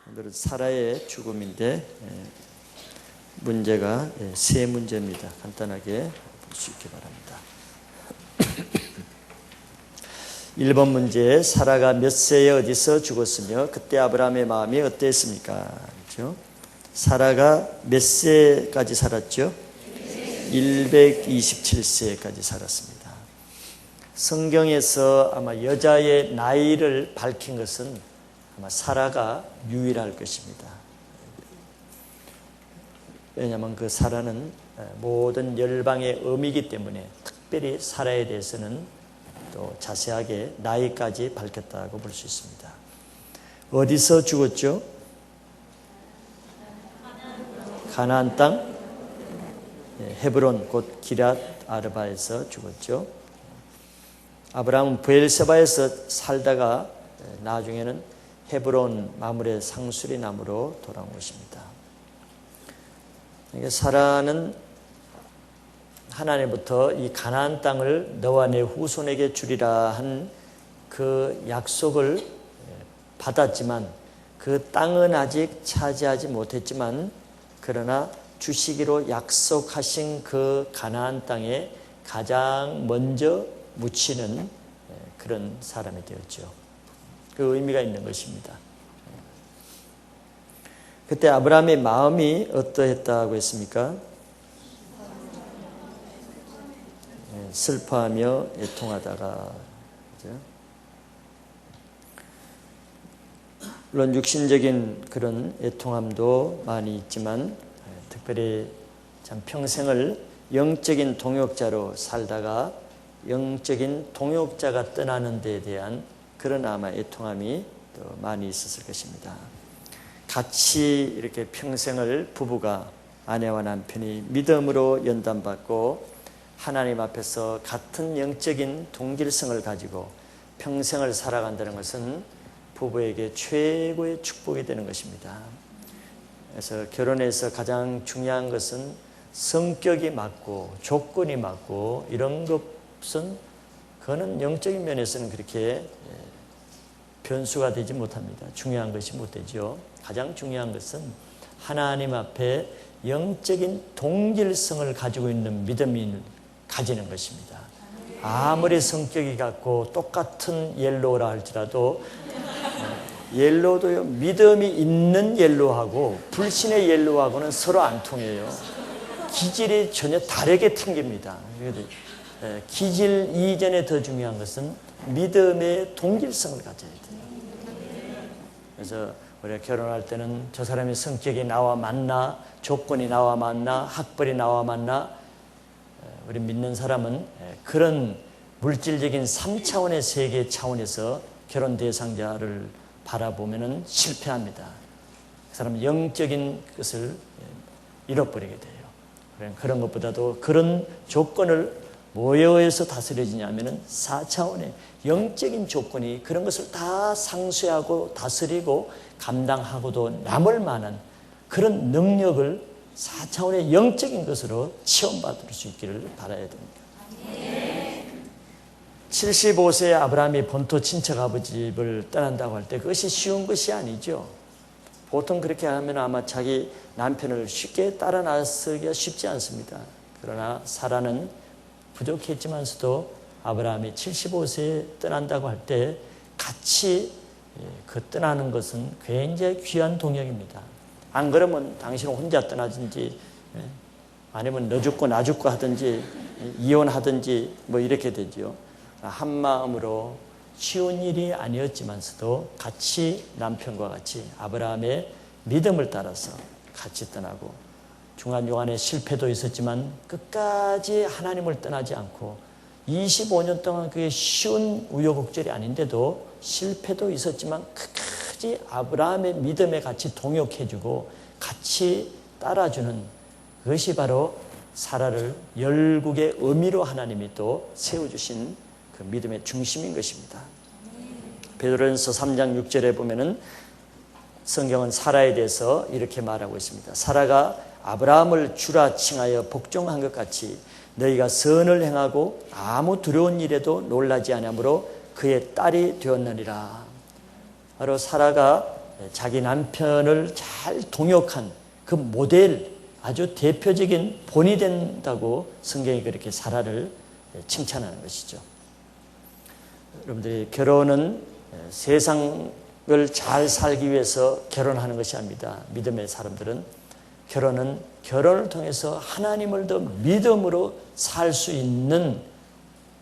오늘은 사라의 죽음인데 문제가 세 문제입니다. 간단하게 볼 수 있기 바랍니다. 1번 문제, 사라가 몇 세에 어디서 죽었으며 그때 아브라함의 마음이 어땠습니까? 그렇죠? 사라가 몇 세까지 살았죠? 127세까지 살았습니다. 성경에서 아마 여자의 나이를 밝힌 것은 아마 사라가 유일할 것입니다. 왜냐하면 그 사라는 모든 열방의 어미이기 때문에 특별히 사라에 대해서는 또 자세하게 나이까지 밝혔다고 볼 수 있습니다. 어디서 죽었죠? 가나안 땅 헤브론 곧 기럇 아르바에서 죽었죠. 아브라함은 브엘세바에서 살다가 나중에는 헤브론 마물의 상수리 나무로 돌아온 것입니다. 그러니까 사라는 하나님부터 이 가나안 땅을 너와 내 후손에게 주리라 한 그 약속을 받았지만 그 땅은 아직 차지하지 못했지만 그러나 주시기로 약속하신 그 가나안 땅에 가장 먼저 묻히는 그런 사람이 되었죠. 그 의미가 있는 것입니다. 그때 아브라함의 마음이 어떠했다고 했습니까? 슬퍼하며 애통하다가, 그죠? 물론 육신적인 그런 애통함도 많이 있지만 특별히 참 평생을 영적인 동역자로 살다가 영적인 동역자가 떠나는 데에 대한 그런 아마 애통함이 또 많이 있었을 것입니다. 같이 이렇게 평생을 부부가 아내와 남편이 믿음으로 연단받고 하나님 앞에서 같은 영적인 동질성을 가지고 평생을 살아간다는 것은 부부에게 최고의 축복이 되는 것입니다. 그래서 결혼에서 가장 중요한 것은 성격이 맞고 조건이 맞고 이런 것은 그거는 영적인 면에서는 그렇게 변수가 되지 못합니다. 중요한 것이 못 되죠. 가장 중요한 것은 하나님 앞에 영적인 동질성을 가지고 있는 믿음을 가지는 것입니다. 아무리 성격이 같고 똑같은 옐로우라 할지라도 옐로우도요, 믿음이 있는 옐로우하고 불신의 옐로우하고는 서로 안 통해요. 기질이 전혀 다르게 튕깁니다. 기질 이전에 더 중요한 것은 믿음의 동질성을 가져야 돼요. 그래서 우리가 결혼할 때는 저 사람의 성격이 나와 맞나, 조건이 나와 맞나, 학벌이 나와 맞나, 우리 믿는 사람은 그런 물질적인 3차원의 세계 차원에서 결혼 대상자를 바라보면 실패합니다. 그 사람은 영적인 것을 잃어버리게 돼요. 그런 것보다도 그런 조건을 뭐에서 다스려지냐면 4차원의 영적인 조건이 그런 것을 다 상쇄하고 다스리고 감당하고도 남을 만한 그런 능력을 4차원의 영적인 것으로 체험받을 수 있기를 바라야 됩니다. 75세의 아브라함이 본토 친척 아버지 집을 떠난다고 할 때 그것이 쉬운 것이 아니죠. 보통 그렇게 하면 아마 자기 남편을 쉽게 따라 나서기가 쉽지 않습니다. 그러나 사라는 부족했지만서도 아브라함이 75세에 떠난다고 할 때 같이 그 떠나는 것은 굉장히 귀한 동역입니다. 안 그러면 당신은 혼자 떠나든지 아니면 너 죽고 나 죽고 하든지 이혼하든지 뭐 이렇게 되죠. 한 마음으로 쉬운 일이 아니었지만서도 같이 남편과 같이 아브라함의 믿음을 따라서 같이 떠나고 중간중간에 실패도 있었지만 끝까지 하나님을 떠나지 않고 25년 동안 그게 쉬운 우여곡절이 아닌데도 실패도 있었지만 끝까지 아브라함의 믿음에 같이 동역해주고 같이 따라주는 그것이 바로 사라를 열국의 의미로 하나님이 또 세워주신 그 믿음의 중심인 것입니다. 베드로전서 3장 6절에 보면은 성경은 사라에 대해서 이렇게 말하고 있습니다. 사라가 아브라함을 주라 칭하여 복종한 것 같이 너희가 선을 행하고 아무 두려운 일에도 놀라지 아니하므로 그의 딸이 되었느니라. 바로 사라가 자기 남편을 잘 동역한 그 모델, 아주 대표적인 본이 된다고 성경이 그렇게 사라를 칭찬하는 것이죠. 여러분들이 결혼은 세상을 잘 살기 위해서 결혼하는 것이 아닙니다. 믿음의 사람들은 결혼은 결혼을 통해서 하나님을 더 믿음으로 살 수 있는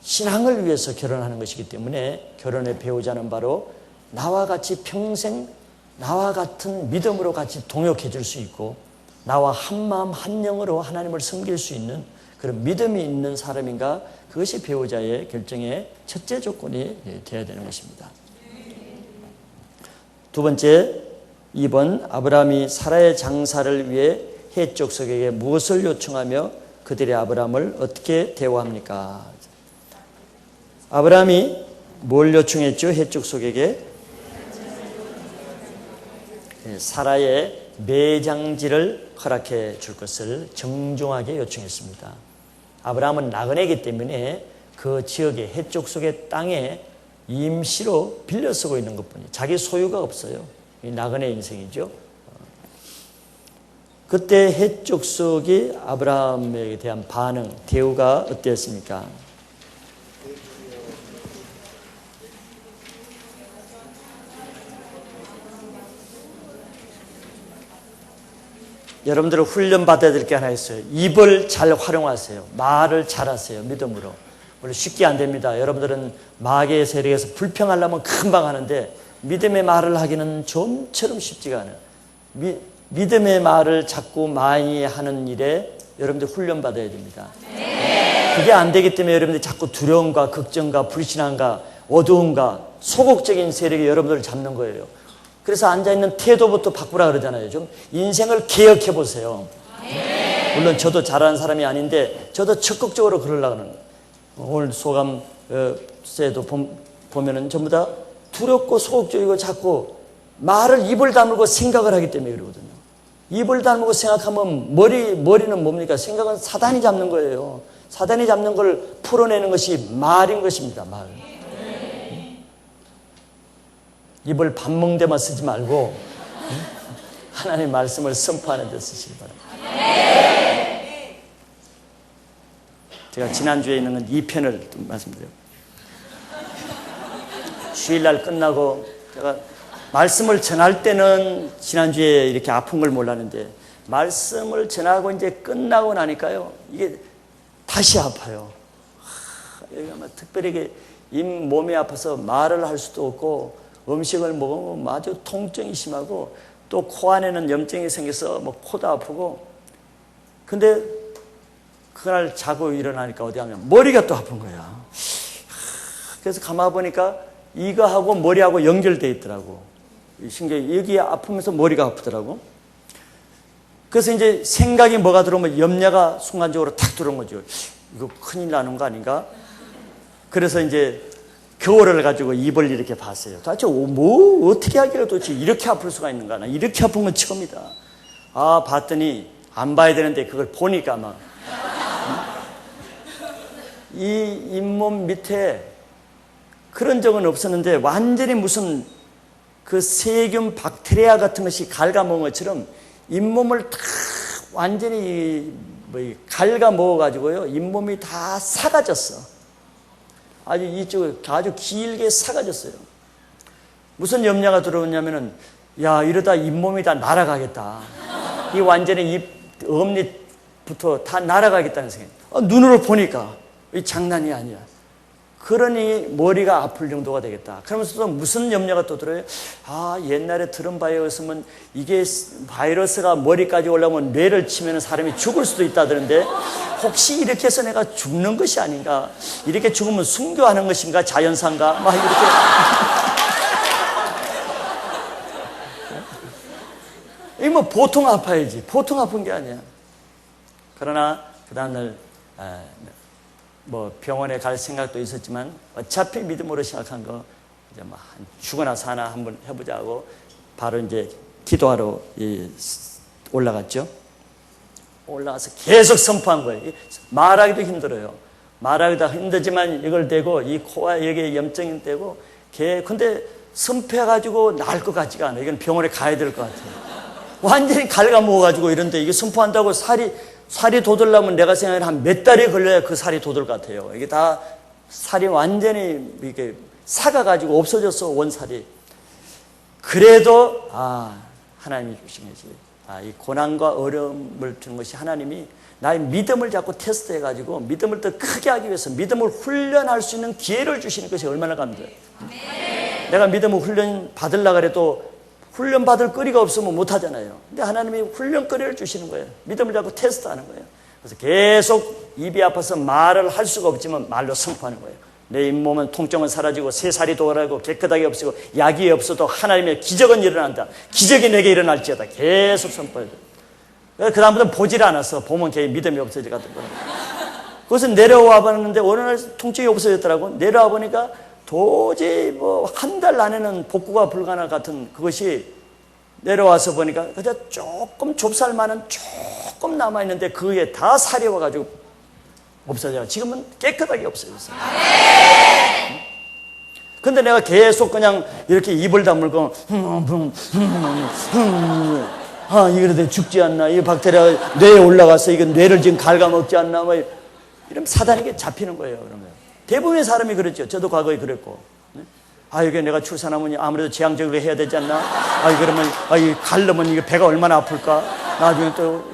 신앙을 위해서 결혼하는 것이기 때문에 결혼의 배우자는 바로 나와 같이 평생 나와 같은 믿음으로 같이 동역해 줄 수 있고 나와 한마음 한영으로 하나님을 섬길 수 있는 그런 믿음이 있는 사람인가, 그것이 배우자의 결정의 첫째 조건이 되어야 되는 것입니다. 두 번째, 2번, 아브라함이 사라의 장사를 위해 헷 족속에게 무엇을 요청하며 그들의 아브라함을 어떻게 대우합니까? 아브라함이 뭘 요청했죠? 헷 족속에게 사라의 매장지를 허락해 줄 것을 정중하게 요청했습니다. 아브라함은 나그네이기 때문에 그 지역의 헷 족속의 땅에 임시로 빌려 쓰고 있는 것뿐이에요. 자기 소유가 없어요. 이 나그네 인생이죠. 그때 헷 족속이 아브라함에 대한 반응, 대우가 어땠습니까? 여러분들은 훈련받아야 될 게 하나 있어요. 입을 잘 활용하세요. 말을 잘하세요. 믿음으로. 원래 쉽게 안 됩니다. 여러분들은 마귀의 세력에서 불평하려면 금방 하는데 믿음의 말을 하기는 좀처럼 쉽지가 않아요. 믿음의 말을 자꾸 많이 하는 일에 여러분들 훈련받아야 됩니다. 그게 안 되기 때문에 여러분들이 자꾸 두려움과 걱정과 불신함과 어두움과 소극적인 세력이 여러분들을 잡는 거예요. 그래서 앉아있는 태도부터 바꾸라 그러잖아요. 좀 인생을 개혁해 보세요. 물론 저도 잘하는 사람이 아닌데 저도 적극적으로 그러려고 하는 거예요. 오늘 소감세도 보면은 전부 다 두렵고 소극적이고 자꾸 말을 입을 다물고 생각을 하기 때문에 그러거든요. 입을 다물고 생각하면 머리는 뭡니까? 생각은 사단이 잡는 거예요. 사단이 잡는 걸 풀어내는 것이 말인 것입니다. 말. 입을 밥 먹는 데만 쓰지 말고 하나님의 말씀을 선포하는 데 쓰시기 바랍니다. 제가 지난주에 있는 건 2편을 말씀드려요. 주일날 끝나고 제가 말씀을 전할 때는 지난주에 이렇게 아픈 걸 몰랐는데 말씀을 전하고 이제 끝나고 나니까요, 이게 다시 아파요. 여기가 특별히 잇몸이 아파서 말을 할 수도 없고 음식을 먹으면 아주 통증이 심하고 또 코 안에는 염증이 생겨서 뭐 코도 아프고, 근데 그날 자고 일어나니까 어디 하면 머리가 또 아픈 거야. 그래서 가만 보니까 이거하고 머리하고 연결되어 있더라고. 신경이 여기 아프면서 머리가 아프더라고. 그래서 이제 생각이 뭐가 들어오면 염려가 순간적으로 탁 들어온 거죠. 이거 큰일 나는 거 아닌가? 그래서 이제 겨울을 가지고 입을 이렇게 봤어요. 도대체 뭐 어떻게 하기로 도대체 이렇게 아플 수가 있는가? 나 이렇게 아픈 건 처음이다. 아, 봤더니 안 봐야 되는데 그걸 보니까 막 이 잇몸 밑에 그런 적은 없었는데 완전히 무슨 그 세균 박테리아 같은 것이 갉아먹은 것처럼 잇몸을 다 완전히 갉아먹어가지고요, 잇몸이 다 사가졌어. 아주 이쪽에 아주 길게 사가졌어요. 무슨 염려가 들어오냐면은, 야, 이러다 잇몸이 다 날아가겠다. 이 완전히 입 엄니부터 다 날아가겠다는 생각. 눈으로 보니까 이 장난이 아니야. 그러니 머리가 아플 정도가 되겠다. 그러면서 또 무슨 염려가 또 들어요? 아, 옛날에 들은 바에 의하면 이게 바이러스가 머리까지 올라오면 뇌를 치면 사람이 죽을 수도 있다던데, 혹시 이렇게 해서 내가 죽는 것이 아닌가? 이렇게 죽으면 순교하는 것인가? 자연사인가? 막 이렇게. 이거 뭐 보통 아파야지. 보통 아픈 게 아니야. 그러나 그 다음날 뭐 병원에 갈 생각도 있었지만 어차피 믿음으로 생각한 거 이제 뭐 죽어나 사나 한번 해보자고 바로 이제 기도하러 올라갔죠. 올라가서 계속 선포한 거예요. 말하기도 힘들어요. 말하기도 힘들지만 이걸 대고 이 코와 여기에 염증이 대고 근데 선포해가지고 나을 것 같지가 않아요. 이건 병원에 가야 될 것 같아요. 완전히 갉아먹어가지고 이런데 이게 선포한다고 살이 돋으려면 내가 생각하는 한 몇 달이 걸려야 그 살이 돋을 것 같아요. 이게 다 살이 완전히 이렇게 삭아가지고 없어졌어, 원살이. 그래도 하나님이 주신 것이 이 고난과 어려움을 주는 것이 하나님이 나의 믿음을 자꾸 테스트해가지고 믿음을 더 크게 하기 위해서 믿음을 훈련할 수 있는 기회를 주시는 것이 얼마나 감사해요. 내가 믿음을 훈련 받으려고 해도 훈련 받을 거리가 없으면 못하잖아요. 근데 하나님이 훈련 거리를 주시는 거예요. 믿음을 자꾸 테스트하는 거예요. 그래서 계속 입이 아파서 말을 할 수가 없지만 말로 선포하는 거예요. 내 잇몸은 통증은 사라지고 새살이 돌아가고 깨끗하게 없어지고 약이 없어도 하나님의 기적은 일어난다. 기적이 내게 일어날지어다. 계속 선포해야 돼요. 그 다음부터는 보질 않았어. 보면 걔 믿음이 없어지거든. 그것은 내려와 봤는데 어느 날 통증이 없어졌더라고. 내려와 보니까 도저히 뭐 한 달 안에는 복구가 불가능할 같은 그것이 내려와서 보니까 그저 조금 좁쌀만은 조금 남아있는데 그게 다 살이 와가지고 없어져요. 지금은 깨끗하게 없어졌어요. 근데 내가 계속 그냥 이렇게 입을 다물고 이거 죽지 않나? 이 박테리아가 뇌에 올라가서 이거 뇌를 지금 갉아먹지 않나? 뭐 이러면 사단에게 잡히는 거예요. 그러면 대부분의 사람이 그랬죠. 저도 과거에 그랬고. 이게 내가 출산하면 아무래도 재앙적으로 해야 되지 않나? 그러면 이 갈르면 이게 배가 얼마나 아플까? 나중에 또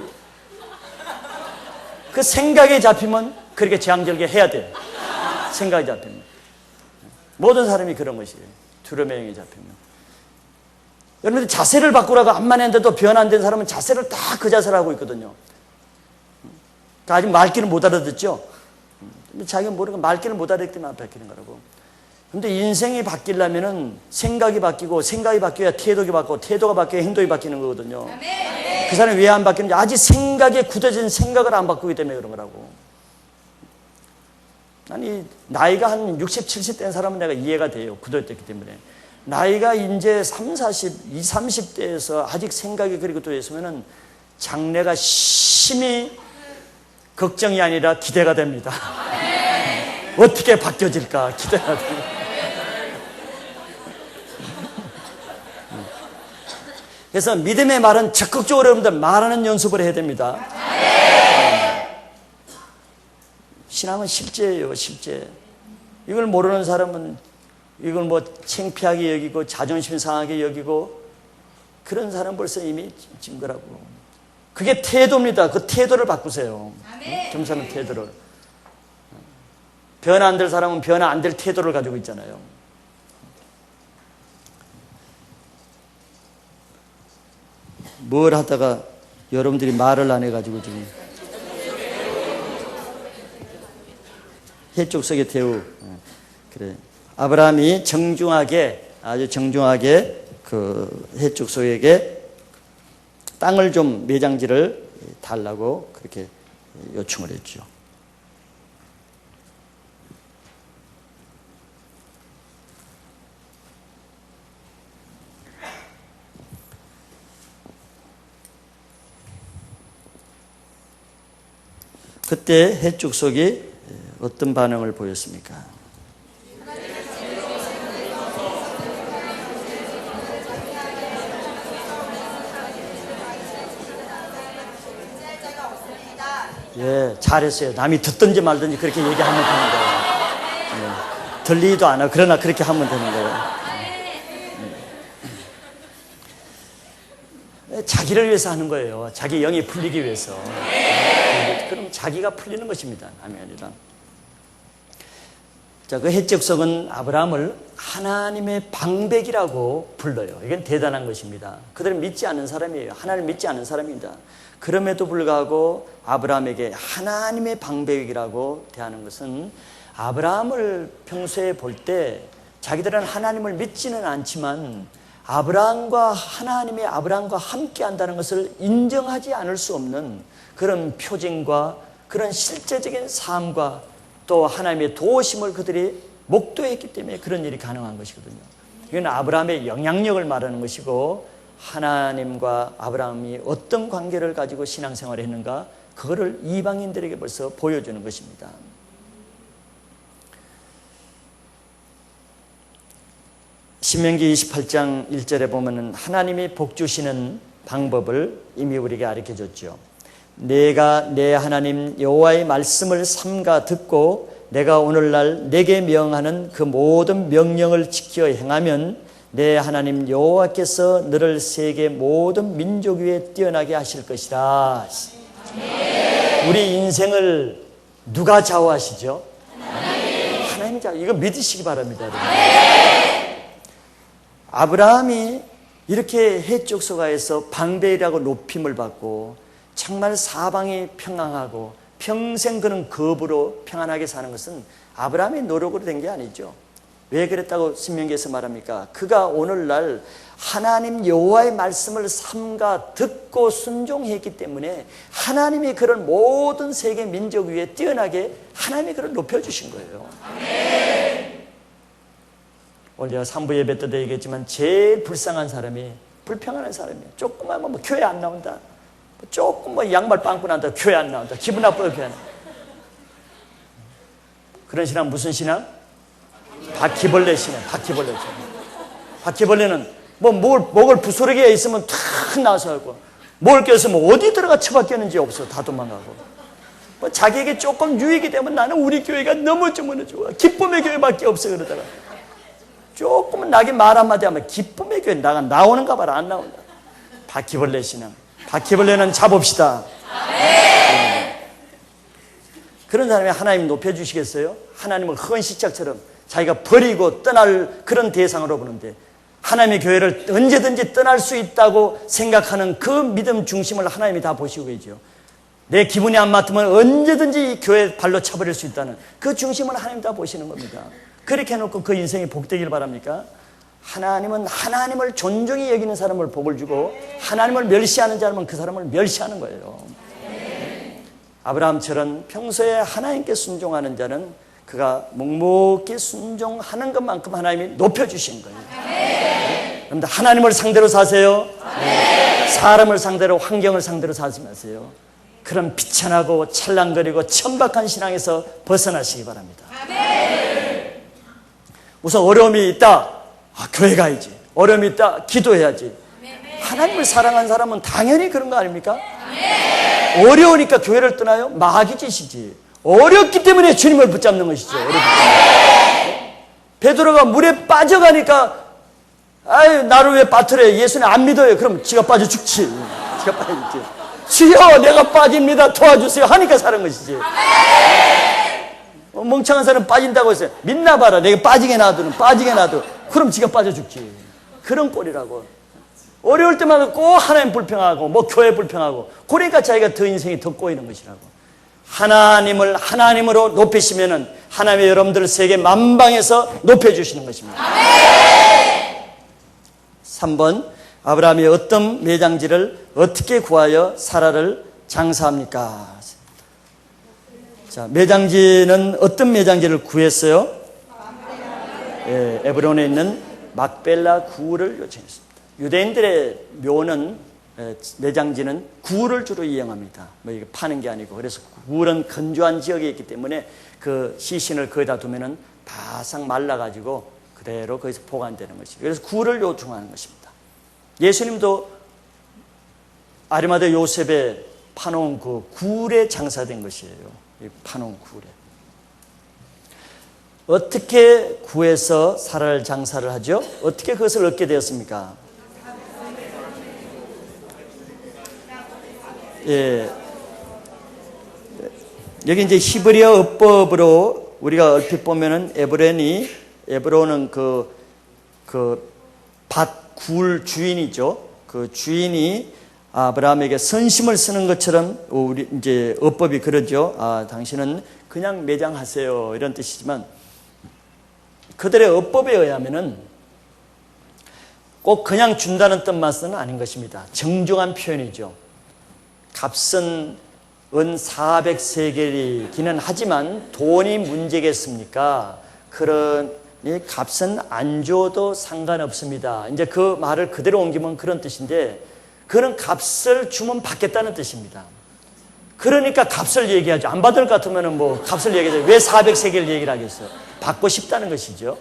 그 생각에 잡히면 그렇게 재앙적으로 해야 돼요. 생각에 잡히면. 모든 사람이 그런 것이에요. 두려움의 영에 잡히면. 여러분들 자세를 바꾸라고 암만 했는데도 변 안 된 사람은 자세를 다 그 자세를 하고 있거든요. 아직 말귀를 못 알아듣죠? 자기가 모르고 말귀를 못 알아듣기 때문에 바뀌는 거라고. 근데 인생이 바뀌려면은 생각이 바뀌고 생각이 바뀌어야 태도가 바뀌고 태도가 바뀌어야 행동이 바뀌는 거거든요. 그 사람이 왜 안 바뀌는지 아직 생각에 굳어진 생각을 안 바꾸기 때문에 그런 거라고. 아니 나이가 한 60, 70 된 사람은 내가 이해가 돼요. 굳어졌기 때문에. 나이가 이제 30, 20, 30대에서 아직 생각이 그리고 또 있으면은 장래가 심히 걱정이 아니라 기대가 됩니다. 어떻게 바뀌어질까 기대가 됩니다. 그래서 믿음의 말은 적극적으로 여러분들 말하는 연습을 해야 됩니다. 신앙은 실제예요, 실제. 이걸 모르는 사람은 이걸 뭐 창피하게 여기고 자존심 상하게 여기고 그런 사람 벌써 이미 진 거라고. 그게 태도입니다. 그 태도를 바꾸세요. 겸손한 태도를. 변화 안 될 사람은 변화 안 될 태도를 가지고 있잖아요. 뭘 하다가 여러분들이 말을 안 해가지고 지금 해족속의 대우. 그래. 아브라함이 정중하게 아주 정중하게 그 해족속에게 땅을 좀 매장지를 달라고 그렇게 요청을 했죠. 그때 해족속이 어떤 반응을 보였습니까? 예, 잘했어요. 남이 듣든지 말든지 그렇게 얘기하면 되는 거예요. 예, 들리지도 않아. 그러나 그렇게 하면 되는 거예요. 자기를 위해서 하는 거예요. 자기 영이 풀리기 위해서. 그럼 자기가 풀리는 것입니다. 남이 아니라. 자, 그 해적성은 아브라함을 하나님의 방백이라고 불러요. 이건 대단한 것입니다. 그들은 믿지 않는 사람이에요. 하나님을 믿지 않는 사람입니다. 그럼에도 불구하고 아브라함에게 하나님의 방백이라고 대하는 것은 아브라함을 평소에 볼 때 자기들은 하나님을 믿지는 않지만 아브라함과 함께 한다는 것을 인정하지 않을 수 없는 그런 표징과 그런 실제적인 삶과 또 하나님의 도우심을 그들이 목도했기 때문에 그런 일이 가능한 것이거든요. 이건 아브라함의 영향력을 말하는 것이고 하나님과 아브라함이 어떤 관계를 가지고 신앙생활을 했는가 그거를 이방인들에게 벌써 보여주는 것입니다. 신명기 28장 1절에 보면은 하나님이 복 주시는 방법을 이미 우리에게 가르쳐 줬죠. 내가 내 하나님 여호와의 말씀을 삼가 듣고 내가 오늘날 내게 명하는 그 모든 명령을 지켜 행하면 내 하나님 여호와께서 너를 세계 모든 민족 위에 뛰어나게 하실 것이라. 우리 인생을 누가 좌우하시죠? 하나님이 좌우. 이거 믿으시기 바랍니다. 아브라함이 이렇게 해쪽 소가에서 방배라고 높임을 받고 정말 사방이 평안하고 평생 그는 겁으로 평안하게 사는 것은 아브라함의 노력으로 된 게 아니죠. 왜 그랬다고 신명기에서 말합니까? 그가 오늘날 하나님 여호와의 말씀을 삼가 듣고 순종했기 때문에 하나님이 그런 모든 세계 민족 위에 뛰어나게 하나님이 그를 높여주신 거예요. 아멘. 오늘 제가 3부 예배 때도 얘기했지만 제일 불쌍한 사람이 불평하는 사람이에요. 조금만 뭐 교회 안 나온다, 조금 뭐 양말 빵꾸 난다, 교회 안 나온다, 기분 나빠요, 교회 안 나온다. 그런 신앙 무슨 신앙? 바퀴벌레 신앙. 바퀴벌레 신앙. 바퀴벌레는 뭐 목을 부스러기에 있으면 탁 나와서 하고, 목을 껴있으면 어디 들어가 처박혔는지 없어. 다 도망가고. 뭐 자기에게 조금 유익이 되면 나는 우리 교회가 너무 좋아. 기쁨의 교회밖에 없어. 그러다가 조금은 나게 말 한마디 하면 기쁨의 교회 나오는가 봐라. 안 나온다. 바퀴벌레 신앙. 바퀴벌레는 잡읍시다. 그런 사람이 하나님 높여주시겠어요? 하나님을 헌시짝처럼 자기가 버리고 떠날 그런 대상으로 보는데, 하나님의 교회를 언제든지 떠날 수 있다고 생각하는 그 믿음 중심을 하나님이 다 보시고 계죠. 내 기분이 안 맞으면 언제든지 이 교회 발로 차버릴 수 있다는 그 중심을 하나님 다 보시는 겁니다. 그렇게 해놓고 그 인생이 복되길 바랍니까? 하나님은 하나님을 존중히 여기는 사람을 복을 주고 하나님을 멸시하는 자라면 그 사람을 멸시하는 거예요. 아브라함처럼 평소에 하나님께 순종하는 자는 그가 묵묵히 순종하는 것만큼 하나님이 높여주신 거예요. 그런데 하나님을 상대로 사세요. 사람을 상대로, 환경을 상대로 사지 마세요. 그런 비천하고 찰랑거리고 천박한 신앙에서 벗어나시기 바랍니다. 우선 어려움이 있다, 교회 가야지. 어려움이 있다, 기도해야지. 하나님을 사랑하는 사람은 당연히 그런 거 아닙니까? 어려우니까 교회를 떠나요? 마귀 짓이지. 어렵기 때문에 주님을 붙잡는 것이죠. 베드로가 물에 빠져가니까 아유 나를 왜 빠뜨려? 예수님 안 믿어요. 그럼 지가 빠져 죽지. 지가 빠져 죽지. 주여 내가 빠집니다. 도와주세요 하니까 사는 것이지. 멍청한 사람 빠진다고 했어요. 믿나 봐라. 내가 빠지게 놔둬. 그럼 지가 빠져 죽지. 그런 꼴이라고. 어려울 때마다 꼭 하나님 불평하고 뭐 교회 불평하고, 그러니까 자기가 더 인생이 더 꼬이는 것이라고. 하나님을 하나님으로 높이시면은 하나님의 여러분들 세계 만방에서 높여주시는 것입니다. 3번, 아브라함이 어떤 매장지를 어떻게 구하여 사라를 장사합니까? 자, 매장지는 어떤 매장지를 구했어요? 에브론에 있는 막벨라 구를 요청했습니다. 유대인들의 묘는, 매장지는 굴을 주로 이용합니다. 뭐 이게 파는 게 아니고. 그래서 굴은 건조한 지역에 있기 때문에 그 시신을 거기다 두면은 바싹 말라가지고 그대로 거기서 보관되는 것이죠. 그래서 굴을 요청하는 것입니다. 예수님도 아리마대 요셉에 파놓은 그 굴에 장사된 것이에요. 파놓은 굴에. 어떻게 구해서 사라를 장사를 하죠? 어떻게 그것을 얻게 되었습니까? 여기 이제 히브리어 어법으로 우리가 얼핏 보면은 에브론은 그 밭 굴 주인이죠. 그 주인이 아브라함에게 선심을 쓰는 것처럼 우리 이제 어법이 그러죠. 당신은 그냥 매장하세요 이런 뜻이지만, 그들의 어법에 의하면은 꼭 그냥 준다는 뜻만은 아닌 것입니다. 정중한 표현이죠. 값은 은 400세겔이기는 하지만 돈이 문제겠습니까? 그러니 값은 안 줘도 상관없습니다. 이제 그 말을 그대로 옮기면 그런 뜻인데, 그런 값을 주면 받겠다는 뜻입니다. 그러니까 값을 얘기하죠. 안 받을 것 같으면 뭐 값을 얘기하죠. 왜 400세겔 얘기를 하겠어요? 받고 싶다는 것이죠.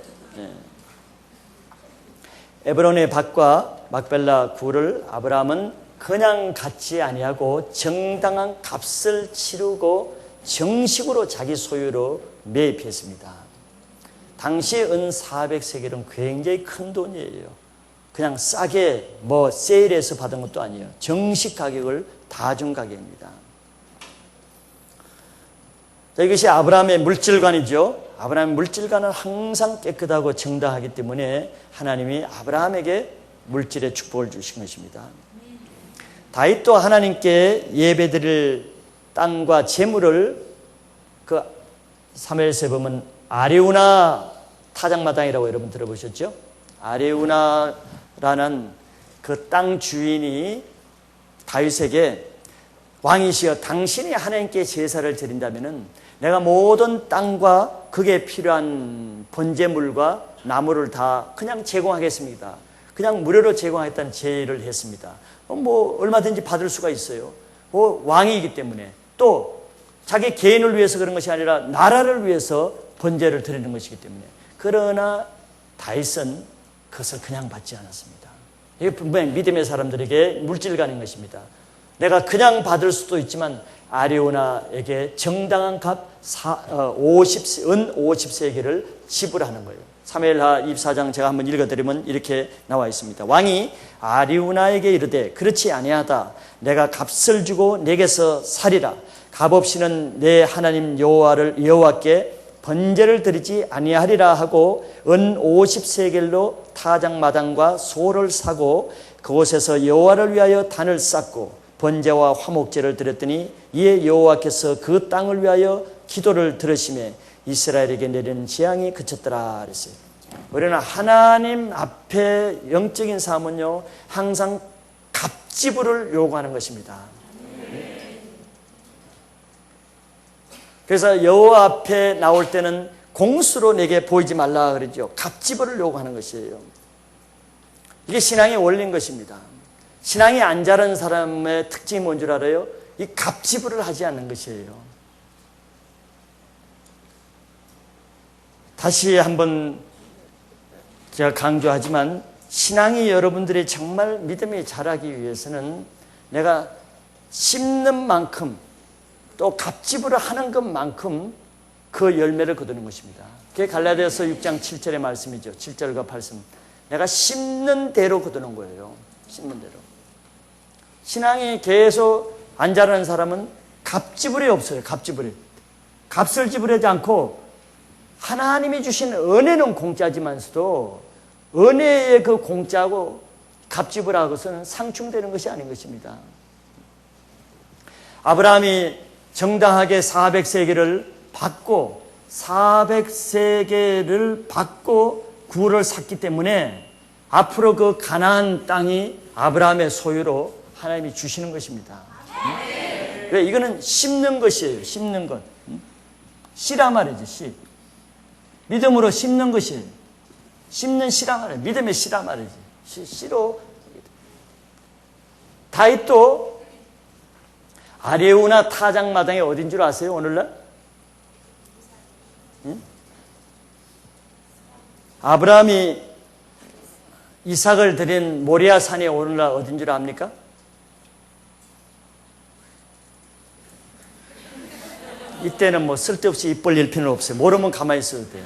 에브론의 밭과 막벨라 굴을 아브라함은 그냥 갖지 아니하고 정당한 값을 치르고 정식으로 자기 소유로 매입했습니다. 당시 은 400세겔은 굉장히 큰 돈이에요. 그냥 싸게 세일해서 받은 것도 아니에요. 정식 가격을 다 준 가격입니다. 자, 이것이 아브라함의 물질관이죠. 아브라함의 물질관은 항상 깨끗하고 정당하기 때문에 하나님이 아브라함에게 물질의 축복을 주신 것입니다. 다윗도 하나님께 예배드릴 땅과 재물을 그 사무엘서에 보면 아레우나 타작마당이라고 여러분 들어보셨죠? 아레우나라는 그 땅 주인이 다윗에게 왕이시여 당신이 하나님께 제사를 드린다면은 내가 모든 땅과 그게 필요한 번제물과 나무를 다 그냥 제공하겠습니다. 그냥 무료로 제공하겠다는 제의를 했습니다. 얼마든지 받을 수가 있어요. 왕이기 때문에 또 자기 개인을 위해서 그런 것이 아니라 나라를 위해서 번제를 드리는 것이기 때문에. 그러나 다윗은 그것을 그냥 받지 않았습니다. 이게 분명히 믿음의 사람들에게 물질관인 것입니다. 내가 그냥 받을 수도 있지만 아레오나에게 정당한 값 은 50세겔을 지불하는 거예요. 사무엘하 24장 제가 한번 읽어드리면 이렇게 나와 있습니다. 왕이 아레오나에게 이르되 그렇지 아니하다. 내가 값을 주고 내게서 살이라. 값 없이는 내 하나님 여호와께 번제를 드리지 아니하리라 하고 은 50세겔로 타작마당과 소를 사고 그곳에서 여호와를 위하여 단을 쌓고 번제와 화목제를 드렸더니 이에 여호와께서 그 땅을 위하여 기도를 들으시매 이스라엘에게 내리는 재앙이 그쳤더라 그랬어요. 우리는 하나님 앞에 영적인 삶은요 항상 값지불을 요구하는 것입니다. 그래서 여호와 앞에 나올 때는 공수로 내게 보이지 말라 그러죠. 값지불을 요구하는 것이에요. 이게 신앙의 원리인 것입니다. 신앙이 안 자란 사람의 특징이 뭔 줄 알아요? 이 값지불을 하지 않는 것이에요. 다시 한번 제가 강조하지만 신앙이 여러분들이 정말 믿음이 자라기 위해서는 내가 심는 만큼 또 값지불을 하는 것만큼 그 열매를 거두는 것입니다. 그게 갈라디아서 6장 7절의 말씀이죠. 7절과 8절. 내가 심는 대로 거두는 거예요. 심는 대로. 신앙이 계속 안 자라는 사람은 값지불이 없어요. 값지불이. 값을 지불하지 않고 하나님이 주신 은혜는 공짜지만서도 은혜의 그 공짜하고 값지불하고서는 상충되는 것이 아닌 것입니다. 아브라함이 정당하게 400세겔을 받고 400세겔을 받고 굴을 샀기 때문에 앞으로 그 가나안 땅이 아브라함의 소유로 하나님이 주시는 것입니다. 왜? 이거는 심는 것이에요. 심는 것. 씨라 말이지. 씨. 믿음으로 심는 것이에요. 심는 씨라 말이에요. 믿음의 씨라 말이지. 씨로. 다윗도 아레우나 타작마당이 어딘 줄 아세요? 오늘날? 응? 아브라함이 이삭을 드린 모리아 산이 오늘날 어딘 줄 압니까? 이때는 쓸데없이 입 벌릴 필요는 없어요. 모르면 가만히 있어도 돼요.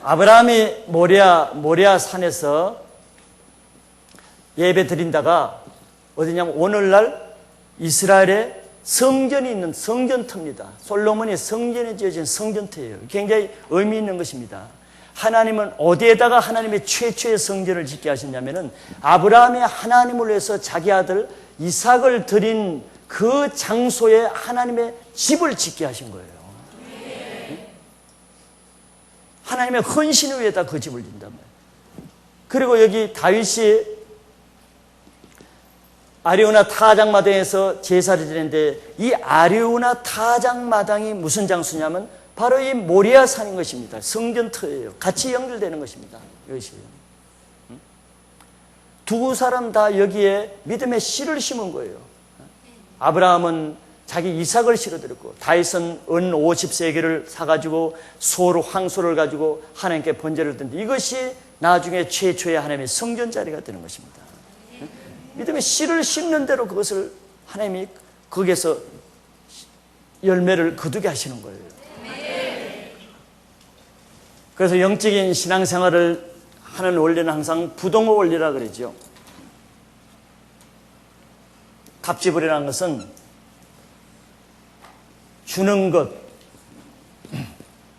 아브라함이 모리아 산에서 예배 드린다가 어디냐면 오늘날 이스라엘에 성전이 있는 성전터입니다. 솔로몬이 성전에 지어진 성전터예요. 굉장히 의미 있는 것입니다. 하나님은 어디에다가 하나님의 최초의 성전을 짓게 하셨냐면은 아브라함이 하나님을 위해서 자기 아들 이삭을 드린 그 장소에 하나님의 집을 짓게 하신 거예요. 하나님의 헌신 위에다 그 집을 짓는단 말이에요. 그리고 여기 다윗이 아레우나 타작마당에서 제사를 드리는데 이 아레우나 타작마당이 무슨 장소냐면 바로 이 모리아 산인 것입니다. 성전터예요. 같이 연결되는 것입니다. 이것이 두 사람 다 여기에 믿음의 씨를 심은 거예요. 아브라함은 자기 이삭을 실어드렸고 다윗은 은 50세겔을 사가지고 황소를 가지고 하나님께 번제를 드는데 이것이 나중에 최초의 하나님의 성전 자리가 되는 것입니다. 믿음의 씨를 심는 대로 그것을 하나님이 거기에서 열매를 거두게 하시는 거예요. 그래서 영적인 신앙생활을 하는 원리는 항상 부동호 원리라 그러죠. 갑지불이라는 것은 주는 것,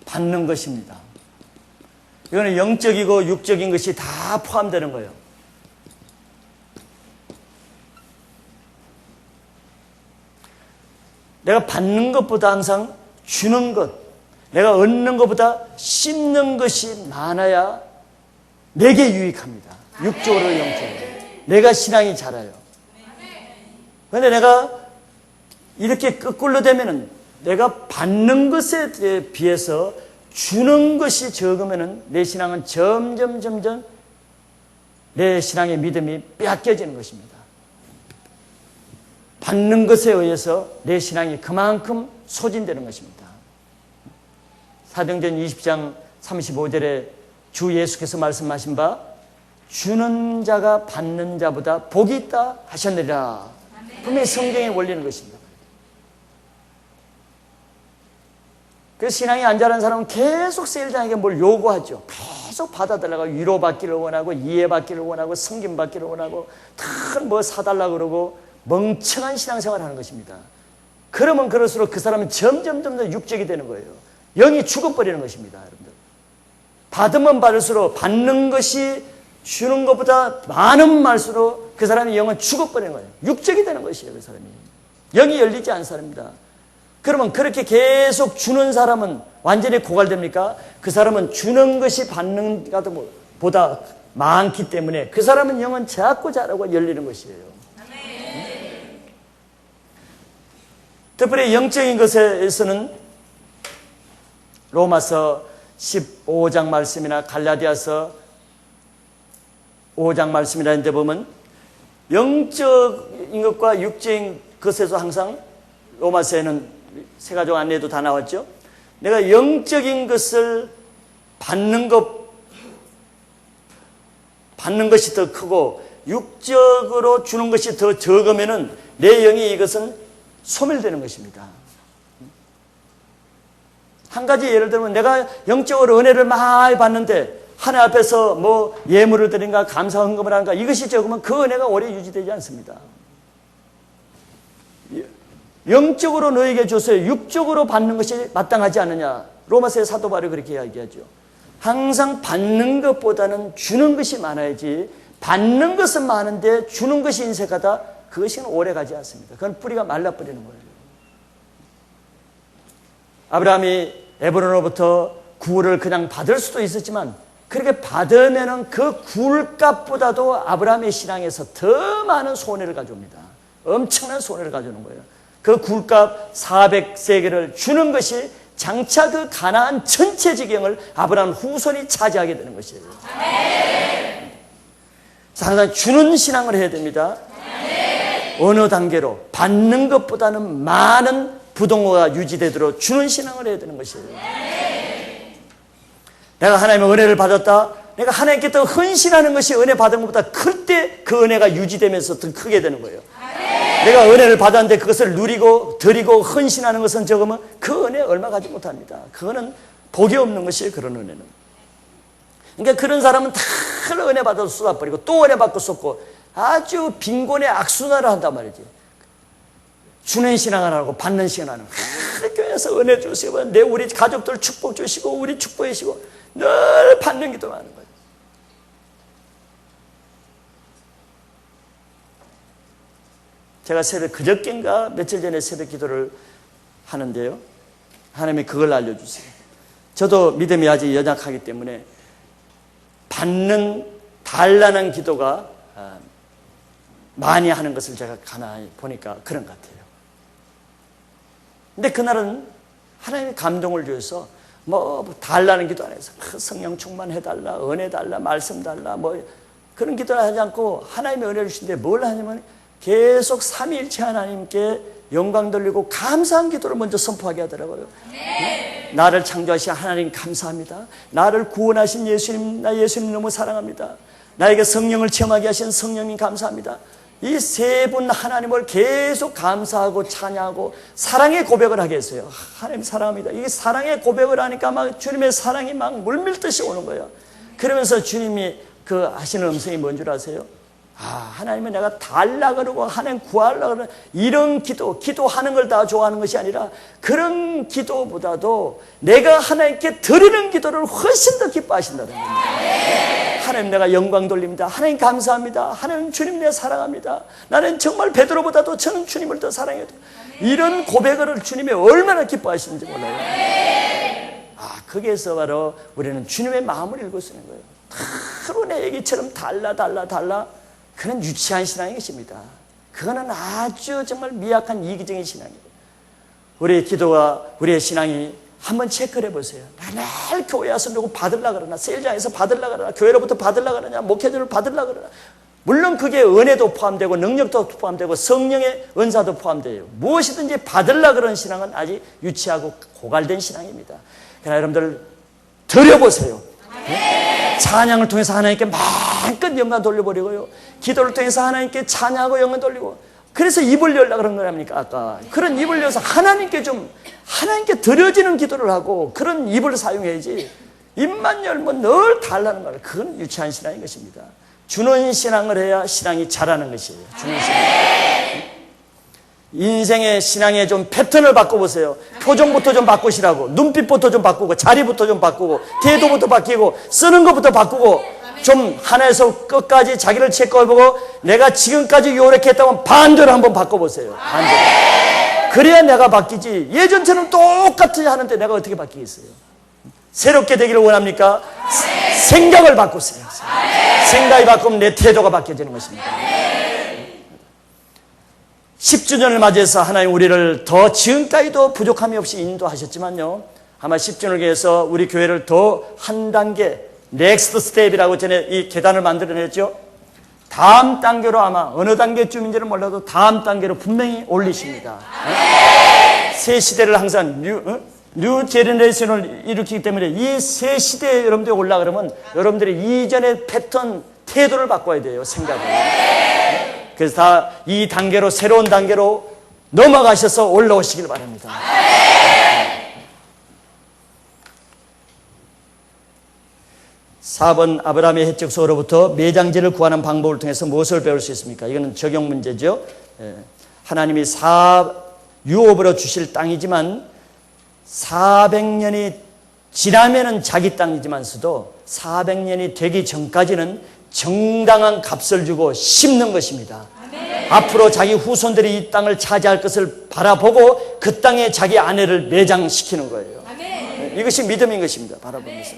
받는 것입니다. 이거는 영적이고 육적인 것이 다 포함되는 거예요. 내가 받는 것보다 항상 주는 것, 내가 얻는 것보다 씹는 것이 많아야 내게 유익합니다. 육적으로 영적으로. 내가 신앙이 자라요. 그런데 내가 이렇게 거꾸로 되면은 내가 받는 것에 비해서 주는 것이 적으면은 내 신앙은 점점 내 신앙의 믿음이 빼앗겨지는 것입니다. 받는 것에 의해서 내 신앙이 그만큼 소진되는 것입니다. 사도행전 20장 35절에 주 예수께서 말씀하신 바 주는 자가 받는 자보다 복이 있다 하셨느니라. 분명히 성경에 원리는 것입니다. 그래서 신앙이 안 자라는 사람은 계속 세일장에게 뭘 요구하죠. 계속 받아달라고 위로받기를 원하고 이해받기를 원하고 섬김받기를 원하고 다 뭐 사달라고 그러고 멍청한 신앙생활을 하는 것입니다. 그러면 그럴수록 그 사람은 점점 더 육적이 되는 거예요. 영이 죽어버리는 것입니다. 여러분들. 받으면 받을수록 받는 것이 주는 것보다 많은 말수록 그 사람의 영은 죽어버리는 거예요. 육적이 되는 것이에요. 그 사람이. 영이 열리지 않은 사람입니다. 그러면 그렇게 계속 주는 사람은 완전히 고갈됩니까? 그 사람은 주는 것이 받는 것보다 많기 때문에 그 사람은 영은 자꾸 자라고 열리는 것이에요. 특별히 영적인 것에서는 로마서 15장 말씀이나 갈라디아서 5장 말씀이라 하는데 보면 영적인 것과 육적인 것에서 항상 로마서에는 세 가지 안내도 다 나왔죠. 내가 영적인 것을 받는 것이 더 크고 육적으로 주는 것이 더 적으면은 내 영이 이것은 소멸되는 것입니다. 한 가지 예를 들면 내가 영적으로 은혜를 많이 받는데 하나님 앞에서 뭐 예물을 드린가 감사 헌금을 하는가 이것이 적으면 그 은혜가 오래 유지되지 않습니다. 영적으로 너에게 줬어요. 육적으로 받는 것이 마땅하지 않느냐. 로마서의 사도 바울이 그렇게 이야기하죠. 항상 받는 것보다는 주는 것이 많아야지 받는 것은 많은데 주는 것이 인색하다. 그것은 오래 가지 않습니다. 그건 뿌리가 말라버리는 거예요. 아브라함이 에브론으로부터 구울을 그냥 받을 수도 있었지만 그렇게 받으면은 그 굴값보다도 아브라함의 신앙에서 더 많은 손해를 가져옵니다. 엄청난 손해를 가져오는 거예요. 그 굴값 400세겔을 주는 것이 장차 그 가나안 전체 지경을 아브라함 후손이 차지하게 되는 것이에요. 항상 주는 신앙을 해야 됩니다. 어느 단계로 받는 것보다는 많은 부동호가 유지되도록 주는 신앙을 해야 되는 것이에요. 내가 하나님의 은혜를 받았다. 내가 하나님께 더 헌신하는 것이 은혜 받은 것보다 클 때 그 은혜가 유지되면서 더 크게 되는 거예요. 내가 은혜를 받았는데 그것을 누리고 드리고 헌신하는 것은 적으면 그 은혜 얼마 가지 못합니다. 그거는 복이 없는 것이에요. 그런 은혜는. 그러니까 그런 사람은 다 은혜 받아서 쏟아버리고 또 은혜 받고 쏟고 아주 빈곤의 악순환을 한단 말이지. 주는 신앙을 하고 받는 신앙을 하고 교회에서 은혜 주시고 우리 가족들 축복 주시고 우리 축복해 주시고 늘 받는 기도만 하는 거예요. 제가 그저께인가 며칠 전에 새벽 기도를 하는데요. 하나님이 그걸 알려주세요. 저도 믿음이 아직 연약하기 때문에 달라는 기도가 많이 하는 것을 제가 가만히 보니까 그런 것 같아요. 근데 그날은 하나님의 감동을 주셔서 뭐 달라는 기도 안 해서 성령 충만해달라, 은혜 달라, 말씀 달라 뭐 그런 기도를 하지 않고 하나님의 은혜를 주시는데 뭘 하냐면 계속 삼위일체 하나님께 영광 돌리고 감사한 기도를 먼저 선포하게 하더라고요. 네. 나를 창조하신 하나님 감사합니다. 나를 구원하신 예수님, 나 예수님 너무 사랑합니다. 나에게 성령을 체험하게 하신 성령님 감사합니다. 이 세 분 하나님을 계속 감사하고 찬양하고 사랑의 고백을 하게 했어요. 하나님 사랑합니다. 이 사랑의 고백을 하니까 막 주님의 사랑이 막 물밀듯이 오는 거예요. 그러면서 주님이 그 하시는 음성이 뭔 줄 아세요? 하나님은 내가 달라 그러고 하나님 구하려고 그러는 이런 기도하는 걸 다 좋아하는 것이 아니라 그런 기도보다도 내가 하나님께 드리는 기도를 훨씬 더 기뻐하신다는 겁니다. 하나님 내가 영광 돌립니다. 하나님 감사합니다. 하나님 주님 내 사랑합니다. 나는 정말 베드로보다도 저는 주님을 더 사랑해요. 이런 고백을 주님이 얼마나 기뻐하시는지 몰라요. 거기에서 바로 우리는 주님의 마음을 읽을 수 있는 거예요. 바로 내 얘기처럼 달라 그는 유치한 신앙인 것입니다. 그거는 아주 정말 미약한 이기적인 신앙이에요. 우리의 기도와 우리의 신앙이 한번 체크를 해보세요. 맨날 교회 와서 누구 받으려고 그러나, 세일장에서 받으려고 그러나, 교회로부터 받으려고 그러냐, 목회자를 받으려고 그러나, 물론 그게 은혜도 포함되고 능력도 포함되고 성령의 은사도 포함돼요. 무엇이든지 받으려고 그러는 신앙은 아직 유치하고 고갈된 신앙입니다. 그러나 여러분들 드려보세요. 찬양을 통해서 하나님께 마음껏 영광 돌려버리고요, 기도를 통해서 하나님께 찬양하고 영광 돌리고, 그래서 입을 열라 그런 거랍니까? 아까 그런 입을 열어서 하나님께 드려지는 기도를 하고 그런 입을 사용해야지, 입만 열면 늘 달라는 거예요. 그건 유치한 신앙인 것입니다. 주는 신앙을 해야 신앙이 자라는 것이에요. 주는 신앙. 인생의 신앙의 좀 패턴을 바꿔보세요. 표정부터 좀 바꾸시라고. 눈빛부터 좀 바꾸고, 자리부터 좀 바꾸고, 태도부터 바뀌고, 쓰는 것부터 바꾸고, 좀 하나에서 끝까지 자기를 체크해보고, 내가 지금까지 요렇게 했다면 반대로 한번 바꿔보세요. 반대로. 그래야 내가 바뀌지. 예전처럼 똑같이 하는데 내가 어떻게 바뀌겠어요? 새롭게 되기를 원합니까? 생각을 바꾸세요. 생각이 바꾸면 내 태도가 바뀌어지는 것입니다. 10주년을 맞이해서 하나님 우리를 더 지금까지도 부족함이 없이 인도하셨지만요, 아마 10주년을 위해서 우리 교회를 더 한 단계, 넥스트 스텝이라고 전에 이 계단을 만들어냈죠. 다음 단계로, 아마 어느 단계쯤인지는 몰라도 다음 단계로 분명히 올리십니다. 새 시대를 항상 뉴 제너레이션을 일으키기 때문에 이 새 시대에 여러분들이 올라가려면 여러분들이 이전의 패턴, 태도를 바꿔야 돼요. 생각을. 그래서 다 이 단계로, 새로운 단계로 넘어가셔서 올라오시길 바랍니다. 4번 아브라함의 해적소로부터 매장지를 구하는 방법을 통해서 무엇을 배울 수 있습니까? 이거는 적용 문제죠. 하나님이 유업으로 주실 땅이지만 400년이 지나면은 자기 땅이지만서도 400년이 되기 전까지는 정당한 값을 주고 심는 것입니다. 아멘. 앞으로 자기 후손들이 이 땅을 차지할 것을 바라보고 그 땅에 자기 아내를 매장시키는 거예요. 아멘. 이것이 믿음인 것입니다. 바라보면서.